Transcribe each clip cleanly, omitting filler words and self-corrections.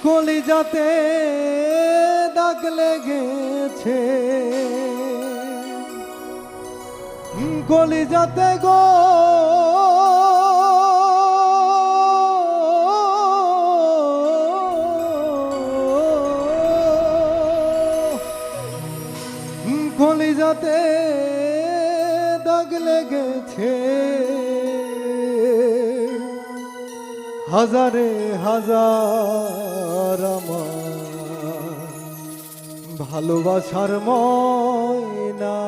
কলিজাতে দাগ লেগেছে, কলিজাতে গো কলিজাতে দাগ লেগেছে, হাজারে হাজার আমার ভালোবাসার ময়না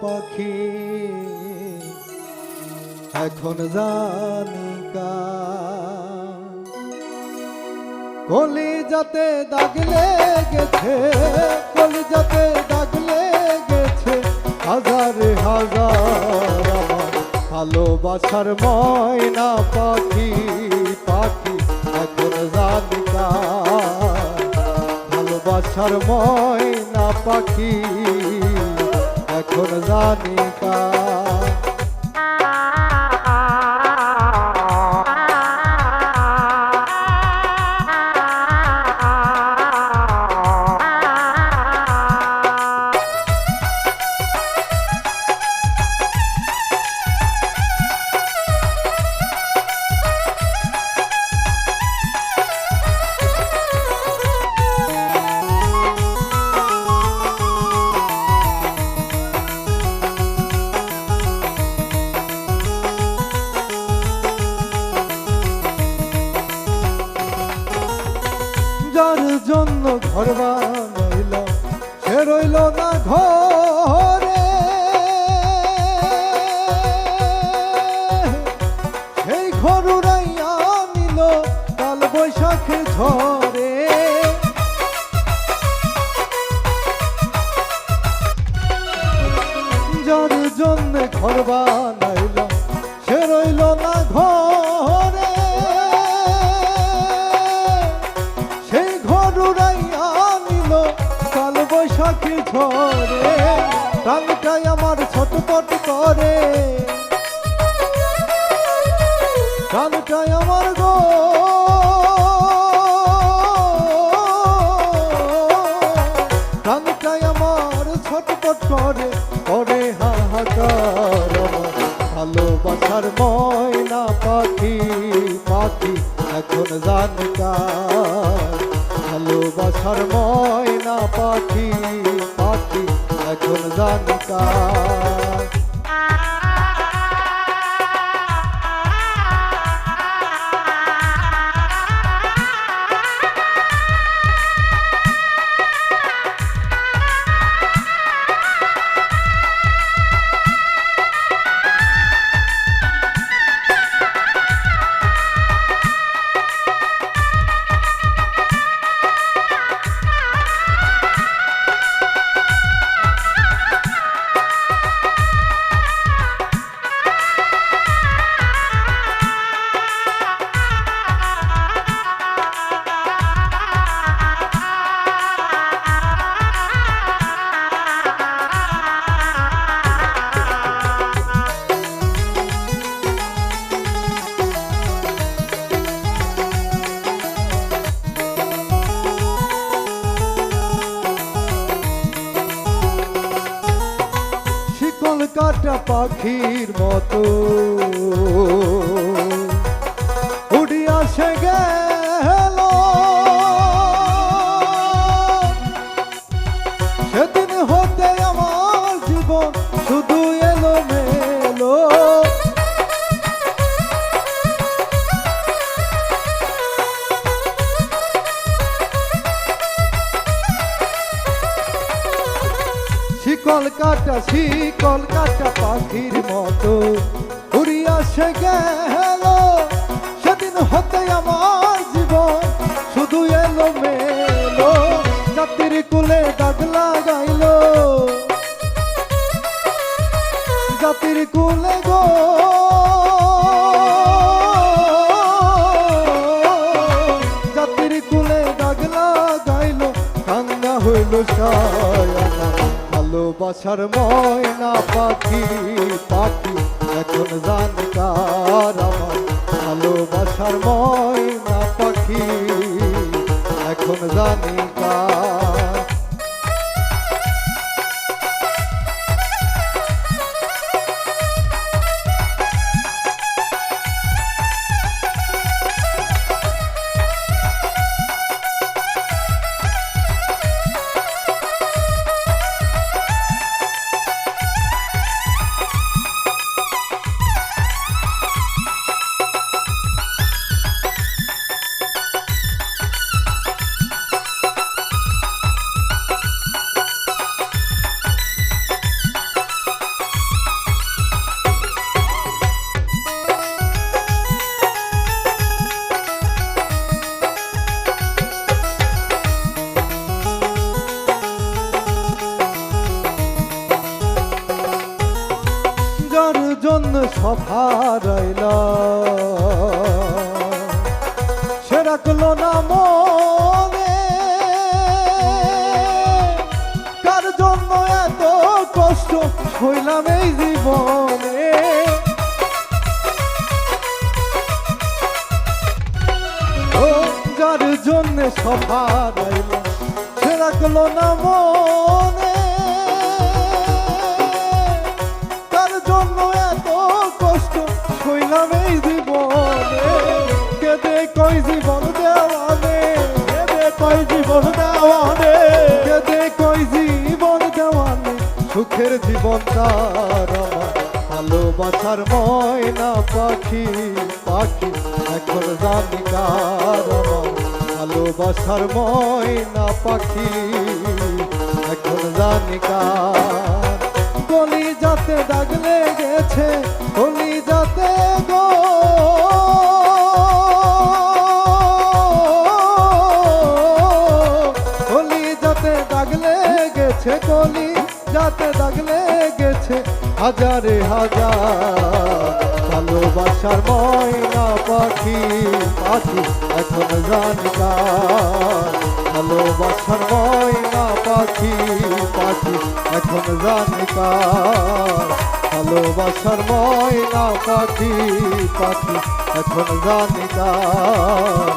পাখি এখন জানি কলিজাতে দাগ লেগেছে, কলিজাতে দাগ লেগেছে, হাজারে হাজার আমার ভালোবাসার ময়না পাখি পাখি এখন জানি ভালোবাসার ময়না পাখি এখন জানি যার জন্য ঘর বানাইল সে রইল না ঘরে, সেই ঘর উড়াইয়া নিল কাল বৈশাখে ঝরে। যার জন্য ঘর বানাইল সে রইল না ঘরে, বৈশাখী ঝরে, প্রাণটাই আমার ছটপট করে, প্রাণটাই আমার গো প্রাণটাই আমার ছটপট করে, করে হাহাকার ভালোবাসার ময়না পাখি পাখি এখন জানকার, ভালোবাসার ময়না পাখি পাখি এখন জানকার। কাটা পাখির মতো উড়িয়া সে গেল, সেদিন হতে আমার জীবন শুধু এলো মেলো, শিকল কাটা পাখির মতো উড়িয়া সে গেল, সেদিন হতে আমার জীবন শুধু এলো মেলো, জাতির কুলে দাগ লাগাইল, জাতির কুলে গো জাতির কুলে দাগ লাগাইল, কান্না হইল সায়ানা ভালোবাসার ময়না পাখি পাখি এখন জানকার আমার ভালোবাসার ময়না পাখি সব হারাইলা সে রাখলো না মনে কার জন্য এত কষ্ট হইলাম এই জীবনে ও যার জন্য সব হারাইলা সে রাখলো না মনে তার জন্য এত কষ্ট হইলাম এই জীবনে কেঁদে কই জীবন দেওয়ানে কেঁদে কই জীবন দেওয়ানে কেঁদে কই জীবন দেওয়ানে সুখের জীবন তার আমার ভালোবাসার ময়না পাখি পাখি এখন জানি কার আমার ভালোবাসার ময়না পাখি এখন জানি কার গলি যাতে দাগ লেগেছে গলি যাতে গো গলি যাতে দাগ লেগেছে গলি যাতে দাগ লেগেছে হাজারে হাজার ভালোবাসার ময়না পাখি পাখি এখন জানি কার ভালোবাসার ময়না পাখি পাখি এখন জানি কার ভালোবাসার ময়না পাখি পাখি এখন জানি কার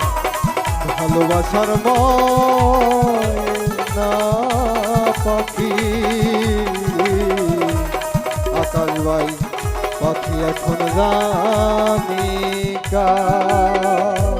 ভালোবাসার ময়না পাখি আকাশ ভাই পাখি এখন জানি কার।